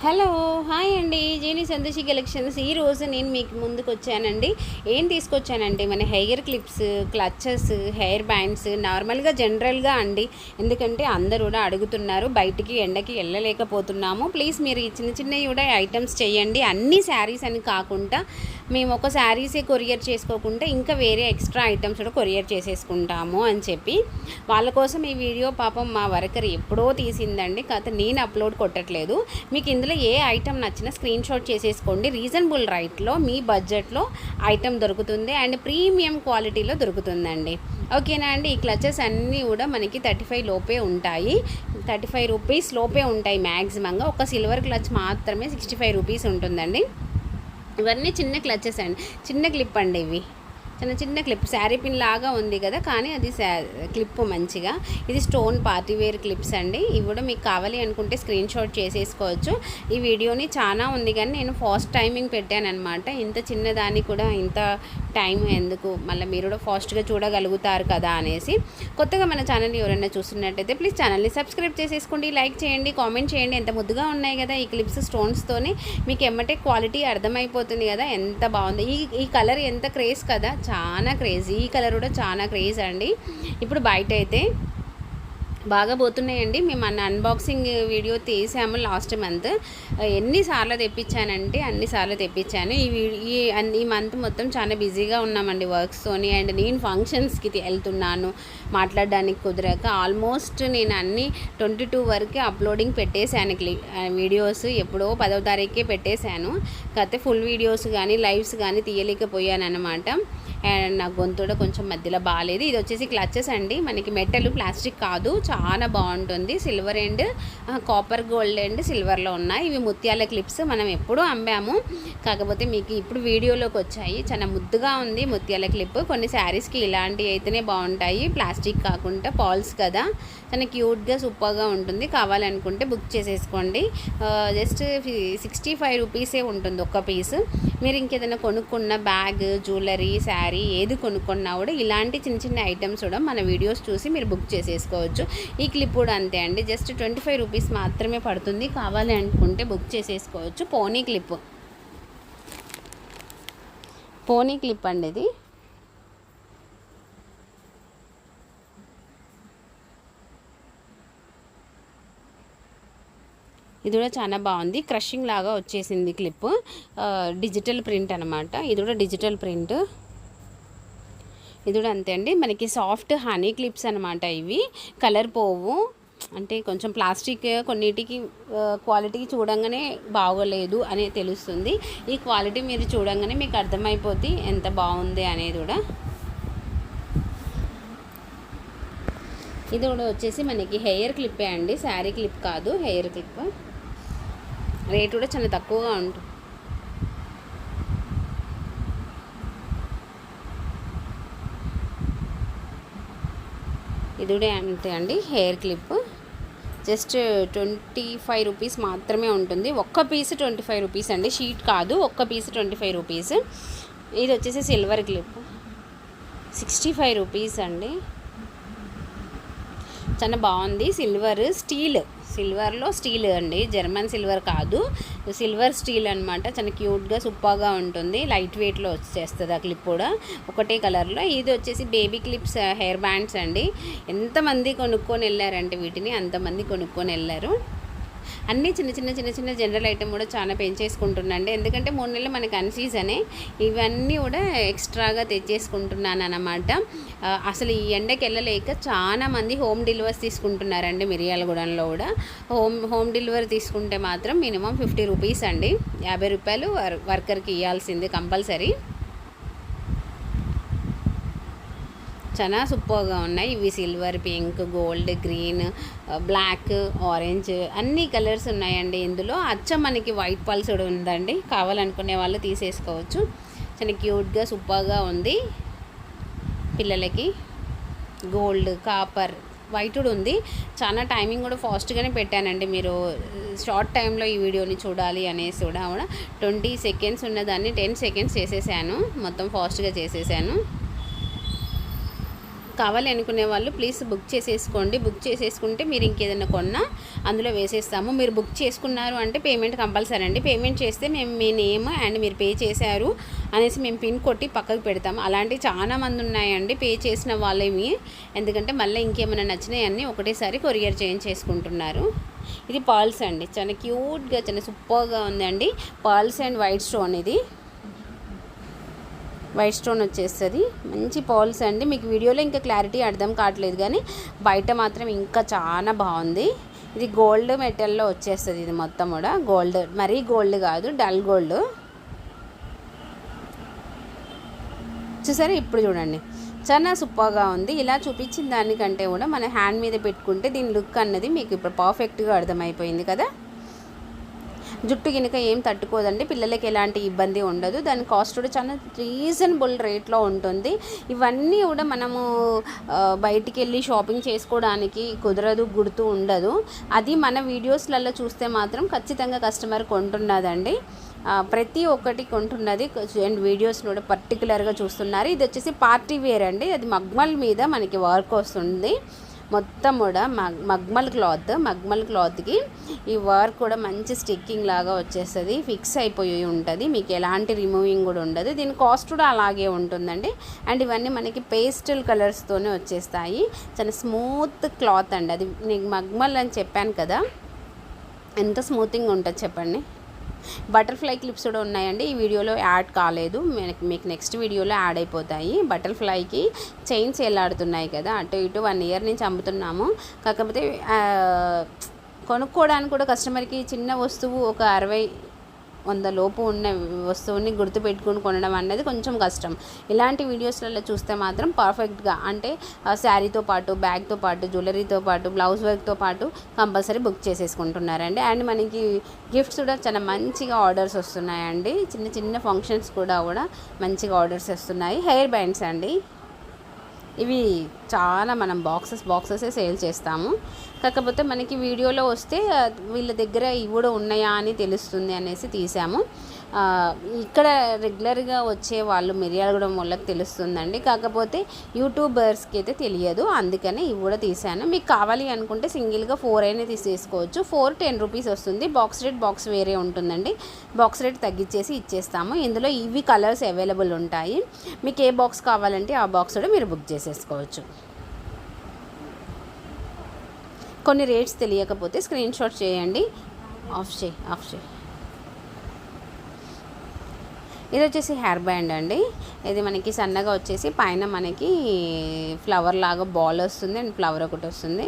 Hello hi అండి. Genie Santoshi collections ఈరోజు నేను మీకు ముందుకు వచ్చానండి. ఏం తీసుకొచ్చానంటే మన hair clips, clutches, hair bands నార్మల్గా జనరల్గా అండి. ఎందుకంటే అందరూ కూడా అడుగుతున్నారు, బయటికి ఎండకి వెళ్ళలేకపోతున్నాము, ప్లీజ్ మీరు ఈ చిన్న చిన్నవి కూడా ఐటమ్స్ చేయండి. అన్ని శారీస్ అని కాకుండా మేము ఒక శారీసే కొరియర్ చేసుకోకుండా ఇంకా వేరే ఎక్స్ట్రా ఐటమ్స్ కూడా కొరియర్ చేసేసుకుంటాము అని చెప్పి వాళ్ళ కోసం ఈ వీడియో పాపం మా వర్కర్ ఎప్పుడో తీసిందండి. కాకపోతే నేను అప్లోడ్ కొట్టట్లేదు. మీకు ఇందులో ఏ ఐటమ్ నచ్చినా స్క్రీన్ షాట్ చేసేసుకోండి. రీజనబుల్ రైట్లో మీ బడ్జెట్లో ఐటమ్ దొరుకుతుంది అండ్ ప్రీమియం క్వాలిటీలో దొరుకుతుందండి. ఓకేనా అండి. ఈ క్లచెస్ అన్నీ కూడా మనకి 35 లోపే ఉంటాయి, 35 రూపీస్ లోపే ఉంటాయి మ్యాక్సిమంగా. ఒక సిల్వర్ క్లచ్ మాత్రమే 65 రూపీస్ ఉంటుందండి. ఇవన్నీ చిన్న క్లచెస్ అండి, చిన్న క్లిప్ అండి. ఇవి చిన్న చిన్న క్లిప్, శారీ పిన్ లాగా ఉంది కదా, కానీ అది క్లిప్ మంచిగా. ఇది స్టోన్ పార్టీవేర్ క్లిప్స్ అండి. ఇవి కూడా మీకు కావాలి అనుకుంటే స్క్రీన్ షాట్ చేసేసుకోవచ్చు. ఈ వీడియోని చాలా ఉంది కానీ నేను ఫాస్ట్ టైమింగ్ పెట్టాను అనమాట. ఇంత చిన్నదాన్ని కూడా ఇంత టైం ఎందుకు, మళ్ళీ మీరు కూడా ఫాస్ట్గా చూడగలుగుతారు కదా అనేసి. కొత్తగా మన ఛానల్ని ఎవరైనా చూస్తున్నట్టయితే ప్లీజ్ ఛానల్ని సబ్స్క్రైబ్ చేసేసుకోండి, లైక్ చేయండి, కామెంట్ చేయండి. ఎంత ముద్దుగా ఉన్నాయి కదా ఈ క్లిప్స్ స్టోన్స్తోని. మీకు ఎమ్మటే క్వాలిటీ అర్థమైపోతుంది కదా ఎంత బాగుంది. ఈ కలర్ ఎంత క్రేజ్ కదా, చాలా క్రేజ్. ఈ కలర్ కూడా చాలా క్రేజ్ అండి. ఇప్పుడు బయట అయితే బాగా పోతున్నాయండి. మేము అన్బాక్సింగ్ వీడియో తీసాము లాస్ట్ మంత్. ఎన్నిసార్లు తెప్పించానంటే అన్నిసార్లు తెప్పించాను. ఈ మంత్ మొత్తం చాలా బిజీగా ఉన్నామండి వర్క్స్తోని. అండ్ నేను ఫంక్షన్స్కి వెళ్తున్నాను, మాట్లాడడానికి కుదరక ఆల్మోస్ట్ నేను అన్ని 22 వరకే అప్లోడింగ్ పెట్టేశాను. వీడియోస్ ఎప్పుడో 10వ తారీఖే పెట్టేశాను. కాకపోతే ఫుల్ వీడియోస్ కానీ లైవ్స్ కానీ తీయలేకపోయాను అనమాట. అండ్ నా గొంతు కూడా కొంచెం మధ్యలో బాగాలేదు. ఇది వచ్చేసి క్లచెస్ అండి. మనకి మెటల్, ప్లాస్టిక్ కాదు, చాలా బాగుంటుంది. Silver and copper, gold and సిల్వర్లో ఉన్నాయి. ఇవి ముత్యాల క్లిప్స్. మనం ఎప్పుడూ అమ్మాము, కాకపోతే మీకు ఇప్పుడు వీడియోలోకి వచ్చాయి. చాలా ముద్దుగా ఉంది ముత్యాల క్లిప్. కొన్ని శారీస్కి ఇలాంటివి అయితేనే బాగుంటాయి, ప్లాస్టిక్ కాకుండా. పాల్స్ కదా, చాలా క్యూట్గా సూపర్గా ఉంటుంది. కావాలనుకుంటే బుక్ చేసేసుకోండి. జస్ట్ 65 రూపీసే ఉంటుంది ఒక్క పీస్. మీరు ఇంకేదైనా కొనుక్కున్న బ్యాగ్, జ్యువెలరీ, శారీ ఏది కొనుక్కున్నా కూడా ఇలాంటి చిన్న చిన్న ఐటమ్స్ కూడా మన వీడియోస్ చూసి మీరు బుక్ చేసేసుకోవచ్చు. ఈ క్లిప్ కూడా అంతే అండి, జస్ట్ 25 రూపీస్ మాత్రమే పడుతుంది. కావాలి అనుకుంటే బుక్ చేసేసుకోవచ్చు. పోనీ క్లిప్ అండి ఇది. ఇది కూడా చాలా బాగుంది. క్రషింగ్ లాగా వచ్చేసింది క్లిప్. డిజిటల్ ప్రింట్ అనమాట. ఇది కూడా డిజిటల్ ప్రింట్. ఇది కూడా అంతే అండి. మనకి సాఫ్ట్ హనీ క్లిప్స్ అనమాట. ఇవి కలర్ పోవు. అంటే కొంచెం ప్లాస్టిక్ కొన్నిటికి క్వాలిటీకి చూడంగానే బాగోలేదు అని తెలుస్తుంది. ఈ క్వాలిటీ మీరు చూడంగానే మీకు అర్థమైపోద్ది ఎంత బాగుంది అనేది కూడా. ఇది కూడా వచ్చేసి మనకి హెయిర్ క్లిప్పే అండి, శారీ క్లిప్ కాదు, హెయిర్ క్లిప్. రేట్ కూడా చాలా తక్కువగా ఉంటుంది. ఇది కూడా అంతే అండి, హెయిర్ క్లిప్. జస్ట్ 25 రూపీస్ మాత్రమే ఉంటుంది. ఒక్క పీస్ 25 రూపీస్ అండి, షీట్ కాదు, ఒక్క పీస్ 25 రూపీస్. ఇది వచ్చేసి సిల్వర్ క్లిప్, 65 రూపీస్ అండి. చాలా బాగుంది. సిల్వర్లో స్టీల్ అండి, జర్మన్ సిల్వర్ కాదు, సిల్వర్ స్టీల్ అనమాట. చాలా క్యూట్గా సూపర్గా ఉంటుంది. లైట్ వెయిట్లో వచ్చేస్తుంది ఆ క్లిప్ కూడా, ఒకటే కలర్లో. ఇది వచ్చేసి బేబీ క్లిప్స్, హెయిర్ బ్యాండ్స్ అండి. ఎంతమంది కొనుక్కొని వెళ్ళారంటే వీటిని, అంతమంది కొనుక్కొని వెళ్ళారు. అన్నీ చిన్న చిన్న జనరల్ ఐటమ్ కూడా చాలా పెంచేసుకుంటున్నాండి. ఎందుకంటే 3 నెలలు మనకి అన్సీజనే. ఇవన్నీ కూడా ఎక్స్ట్రాగా తెచ్చేసుకుంటున్నాను అన్నమాట. అసలు ఈ ఎండకి వెళ్ళలేక చాలా మంది హోమ్ డెలివరీస్ తీసుకుంటున్నారండి. మిర్యాలగూడెంలో కూడా హోమ్ డెలివరీ తీసుకుంటే మాత్రం మినిమం 50 రూపీస్ అండి. 50 రూపాయలు వర్కర్కి ఇవ్వాల్సింది కంపల్సరీ. చాలా సూపర్గా ఉన్నాయి. ఇవి silver, pink, gold, green, black, orange అన్ని కలర్స్ ఉన్నాయండి. ఇందులో అచ్చం మనకి వైట్ పల్స్ కూడా ఉందండి. కావాలనుకునే వాళ్ళు తీసేసుకోవచ్చు. చాలా క్యూట్గా సూపర్గా ఉంది. పిల్లలకి గోల్డ్, కాపర్, వైట్ కూడా ఉంది. చాలా టైమింగ్ కూడా ఫాస్ట్గానే పెట్టానండి. మీరు షార్ట్ టైంలో ఈ వీడియోని చూడాలి అనేసి కూడా 20 సెకండ్స్ ఉన్నదాన్ని 10 సెకండ్స్ చేసేసాను. మొత్తం ఫాస్ట్గా చేసేసాను. కావాలి అనుకునే వాళ్ళు ప్లీజ్ బుక్ చేసేసుకోండి. బుక్ చేసేసుకుంటే మీరు ఇంకేదైనా కొన్నా అందులో వేసేస్తాము. మీరు బుక్ చేసుకున్నారు అంటే పేమెంట్ కంపల్సరీ అండి. పేమెంట్ చేస్తే మేము మీ నేమ్ అండ్ మీరు పే చేశారు అనేసి మేము పిన్ కొట్టి పక్కకు పెడతాము. అలాంటివి చాలా మంది ఉన్నాయండి పే చేసిన వాళ్ళేమి. ఎందుకంటే మళ్ళీ ఇంకేమైనా నచ్చినాయన్నీ ఒకటేసారి కొరియర్ చేయించేసుకుంటున్నారు. ఇది పర్ల్స్ అండి, చాలా క్యూట్గా చాలా సూపర్గా ఉందండి. పర్ల్స్ అండ్ వైట్ స్టోన్, ఇది వైట్ స్టోన్ వచ్చేస్తుంది. మంచి పర్ల్స్ అండి. మీకు వీడియోలో ఇంకా క్లారిటీ అర్థం కావట్లేదు కానీ బయట మాత్రం ఇంకా చాలా బాగుంది. ఇది గోల్డ్ మెటల్లో వచ్చేస్తుంది. ఇది మొత్తం కూడా గోల్డ్, మరీ గోల్డ్ కాదు, డల్ గోల్డ్. చూసారా, ఇప్పుడు చూడండి చాలా సూపర్గా ఉంది. ఇలా చూపించిన దానికంటే కూడా మన హ్యాండ్ మీద పెట్టుకుంటే దీని లుక్ అన్నది మీకు ఇప్పుడు పర్ఫెక్ట్గా అర్థమైపోయింది కదా. జుట్టు గినక ఏం తట్టుకోదండి, పిల్లలకి ఎలాంటి ఇబ్బంది ఉండదు. దాని కాస్ట్ కూడా చాలా రీజనబుల్ రేట్లో ఉంటుంది. ఇవన్నీ కూడా మనము బయటికి వెళ్ళి షాపింగ్ చేసుకోవడానికి కుదరదు, గుర్తు ఉండదు. అది మన వీడియోస్లలో చూస్తే మాత్రం ఖచ్చితంగా కస్టమర్ కొంటున్నదండి. ప్రతి ఒక్కటి కొంటున్నది అండ్ వీడియోస్ కూడా పర్టికులర్గా చూస్తున్నారు. ఇది వచ్చేసి పార్టీ వేర్ అండి. అది మగ్మల్ మీద మనకి వర్క్ వస్తుంది. మొత్తం కూడా మగ్మల్ క్లాత్కి ఈ వర్క్ కూడా మంచి స్టిక్కింగ్ లాగా వచ్చేస్తుంది. ఫిక్స్ అయిపోయి ఉంటుంది, మీకు ఎలాంటి రిమూవింగ్ కూడా ఉండదు. దీని కాస్ట్ కూడా అలాగే ఉంటుందండి. అండ్ ఇవన్నీ మనకి పేస్టల్ కలర్స్తోనే వచ్చేస్తాయి. చాలా స్మూత్ క్లాత్ అండి. అది నీకు మగ్మల్ అని చెప్పాను కదా, ఎంత స్మూతింగ్ ఉంటుంది చెప్పండి. బటర్ఫ్లై క్లిప్స్ కూడా ఉన్నాయండి. ఈ వీడియోలో యాడ్ కాలేదు, మీకు నెక్స్ట్ వీడియోలో యాడ్ అయిపోతాయి. బటర్ఫ్లైకి చైన్స్ ఎలాడుతున్నాయి కదా, అటు ఇటు 1 ఇయర్ నుంచి అమ్ముతున్నాము. కాకపోతే కొనుక్కోవడానికి కూడా కస్టమర్కి చిన్న వస్తువు ఒక 60-100 లోపు ఉన్న వస్తువుని గుర్తుపెట్టుకుని కొనడం అన్నది కొంచెం కష్టం. ఇలాంటి వీడియోస్లలో చూస్తే మాత్రం పర్ఫెక్ట్గా, అంటే శారీతో పాటు, బ్యాగ్తో పాటు, జ్యువెలరీతో పాటు, బ్లౌజ్ వర్క్తో పాటు కంపల్సరీ బుక్ చేసేసుకుంటున్నారండి. అండ్ మనకి గిఫ్ట్స్ కూడా చాలా మంచిగా ఆర్డర్స్ వస్తున్నాయండి. చిన్న చిన్న ఫంక్షన్స్ కూడా మంచిగా ఆర్డర్స్ వస్తున్నాయి. హెయిర్ బ్యాండ్స్ అండి, ఇవి చాలా మనం బాక్సెసే సేల్ చేస్తాము. కాకపోతే మనకి వీడియోలో వస్తే వీళ్ళ దగ్గర ఇవి కూడా ఉన్నాయా అని తెలుస్తుంది అనేసి తీసాము. ఇక్కడ రెగ్యులర్గా వచ్చే వాళ్ళు మిర్యాలగూడెం వాళ్ళకి తెలుస్తుందండి. కాకపోతే యూట్యూబర్స్కి అయితే తెలియదు, అందుకనే ఇవి కూడా తీసాను. మీకు కావాలి అనుకుంటే సింగిల్గా 4 అయినా తీసేసుకోవచ్చు. 4 10 రూపీస్ వస్తుంది. బాక్స్ వేరే ఉంటుందండి. బాక్స్ రేట్ తగ్గించేసి ఇచ్చేస్తాము. ఇందులో ఇవి కలర్స్ అవైలబుల్ ఉంటాయి. మీకు ఏ బాక్స్ కావాలంటే ఆ బాక్స్ కూడా మీరు బుక్ చేసేసుకోవచ్చు. కొన్ని రేట్స్ తెలియకపోతే స్క్రీన్ షాట్ చేయండి. ఆఫ్ చేయి. ఇది వచ్చేసి హెయిర్ బ్యాండ్ అండి. ఇది మనకి సన్నగా వచ్చేసి పైన మనకి ఫ్లవర్ లాగా బాల్ వస్తుంది అండ్ ఫ్లవర్ ఒకటి వస్తుంది.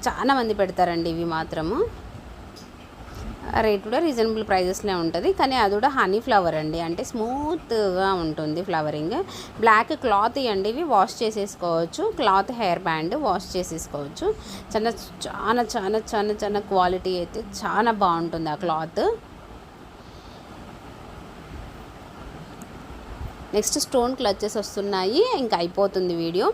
చాలా మంది పెడతారండి ఇవి మాత్రము. రేట్ కూడా రీజనబుల్ ప్రైజెస్లో ఉంటుంది. కానీ అది కూడా హనీ ఫ్లవర్ అండి, అంటే స్మూత్గా ఉంటుంది ఫ్లవరింగ్. బ్లాక్ క్లాత్ ఇవ్వండి, ఇవి వాష్ చేసేసుకోవచ్చు. క్లాత్ హెయిర్ బ్యాండ్ వాష్ చేసేసుకోవచ్చు. చాలా క్వాలిటీ అయితే చాలా బాగుంటుంది ఆ క్లాత్. నెక్స్ట్ స్టోన్ క్లచెస్ వస్తున్నాయి. ఇంకా అయిపోతుంది వీడియో.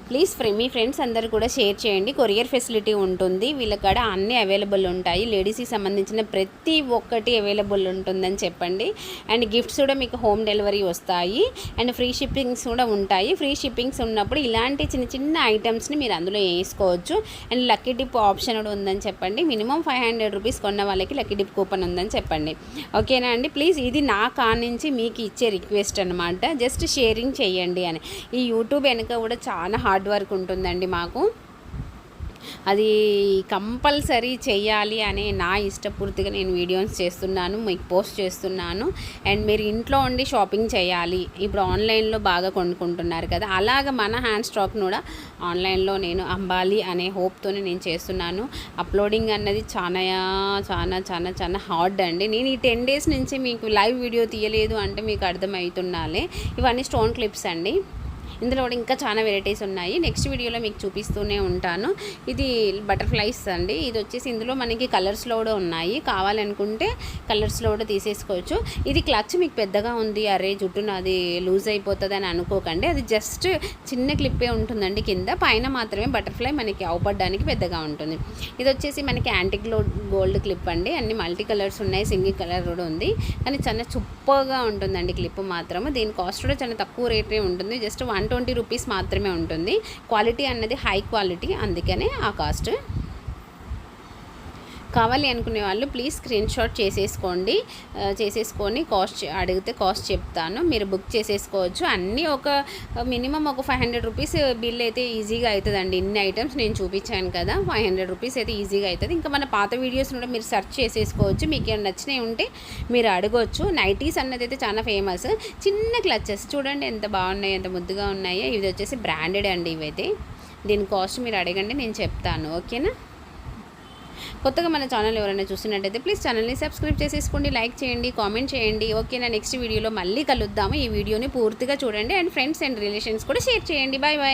ప్లీజ్ మీ ఫ్రెండ్స్ అందరు కూడా షేర్ చేయండి. కొరియర్ ఫెసిలిటీ ఉంటుంది, వీళ్ళ కాడ అన్నీ అవైలబుల్ ఉంటాయి. లేడీస్కి సంబంధించిన ప్రతి ఒక్కటి అవైలబుల్ ఉంటుందని చెప్పండి. అండ్ గిఫ్ట్స్ కూడా మీకు హోమ్ డెలివరీ వస్తాయి అండ్ ఫ్రీ షిప్పింగ్స్ కూడా ఉంటాయి. ఫ్రీ షిప్పింగ్స్ ఉన్నప్పుడు ఇలాంటి చిన్న ఐటమ్స్ని మీరు అందులో వేసుకోవచ్చు. అండ్ లక్కీ డిప్ ఆప్షన్ కూడా ఉందని చెప్పండి. మినిమం 500 రూపీస్ కొన్న వాళ్ళకి లక్కీ డిప్ కూపన్ ఉందని చెప్పండి. ఓకేనా అండి. ప్లీజ్ ఇది నా నుంచి మీకు ఇచ్చే రిక్వెస్ట్ అనమాట. జస్ట్ షేరింగ్ చేయండి అని. ఈ యూట్యూబ్ వెనుక కూడా చాలా హార్డ్ వర్క్ ఉంటుందండి మాకు. అది కంపల్సరీ చేయాలి అనే నా ఇష్టపూర్తిగా నేను వీడియోస్ చేస్తున్నాను, మీకు పోస్ట్ చేస్తున్నాను. అండ్ మీరు ఇంట్లో ఉండి షాపింగ్ చేయాలి, ఇప్పుడు ఆన్లైన్లో బాగా కొనుక్కుంటున్నారు కదా, అలాగ మన హ్యాండ్ స్టాక్ను కూడా ఆన్లైన్లో నేను అమ్మాలి అనే హోప్తోనే నేను చేస్తున్నాను. అప్లోడింగ్ అన్నది చాలా హార్డ్ అండి. నేను ఈ 10 డేస్ నుంచి మీకు లైవ్ వీడియో తీయలేదు అంటే మీకు అర్థమవుతున్నాలే. ఇవన్నీ స్టోన్ క్లిప్స్ అండి. ఇందులో కూడా ఇంకా చాలా వెరైటీస్ ఉన్నాయి. నెక్స్ట్ వీడియోలో మీకు చూపిస్తూనే ఉంటాను. ఇది బటర్ఫ్లైస్ అండి. ఇది వచ్చేసి ఇందులో మనకి కలర్స్లో కూడా ఉన్నాయి, కావాలనుకుంటే కలర్స్లో కూడా తీసేసుకోవచ్చు. ఇది క్లచ్ మీకు పెద్దగా ఉంది, అరే జుట్టు నాది లూజ్ అయిపోతుంది అని అనుకోకండి. అది జస్ట్ చిన్న క్లిప్పే ఉంటుందండి కింద, పైన మాత్రమే బటర్ఫ్లై మనకి అవపడడానికి పెద్దగా ఉంటుంది. ఇది వచ్చేసి మనకి యాంటిక్ గోల్డ్ క్లిప్ అండి. అన్ని మల్టీ కలర్స్ ఉన్నాయి, సింగిల్ కలర్ కూడా ఉంది. కానీ చాలా సూపర్గా ఉంటుందండి క్లిప్ మాత్రము. దీని కాస్ట్ కూడా చాలా తక్కువ రేటే ఉంటుంది. జస్ట్ 1 120 రూపీస్ మాత్రమే ఉంటుంది. క్వాలిటీ అన్నది హై క్వాలిటీ, అందుకనే ఆ కాస్ట్. కావాలి అనుకునే వాళ్ళు ప్లీజ్ స్క్రీన్ షాట్ చేసేసుకొని కాస్ట్ అడిగితే కాస్ట్ చెప్తాను, మీరు బుక్ చేసేసుకోవచ్చు. అన్నీ ఒక మినిమం ఒక 500 రూపీస్ బిల్ అయితే ఈజీగా అవుతుందండి. ఇన్ని ఐటమ్స్ నేను చూపించాను కదా, 500 రూపీస్ అయితే ఈజీగా అవుతుంది. ఇంకా మన పాత వీడియోస్ కూడా మీరు సెర్చ్ చేసేసుకోవచ్చు, మీకు ఏమైనా నచ్చినవి ఉంటే మీరు అడగవచ్చు. నైటీస్ అన్నది అయితే చాలా ఫేమస్. చిన్న క్లచెస్ చూడండి ఎంత బాగున్నాయి, ఎంత ముద్దుగా ఉన్నాయో. ఇది వచ్చేసి బ్రాండెడ్ అండి ఇవైతే. దీని కాస్ట్ మీరు అడగండి, నేను చెప్తాను, ఓకేనా. కొత్తగా మన ఛానల్ ఎవరైనా చూస్తున్నట్టయితే ప్లీజ్ ఛానల్ని సబ్స్క్రైబ్ చేసేసుకోండి, లైక్ చేయండి, కామెంట్ చేయండి, ఓకేనా. నెక్స్ట్ వీడియోలో మళ్ళీ కలుద్దాము. ఈ వీడియోని పూర్తిగా చూడండి అండ్ ఫ్రెండ్స్ అండ్ రిలేషన్స్ కూడా షేర్ చేయండి. Bye bye.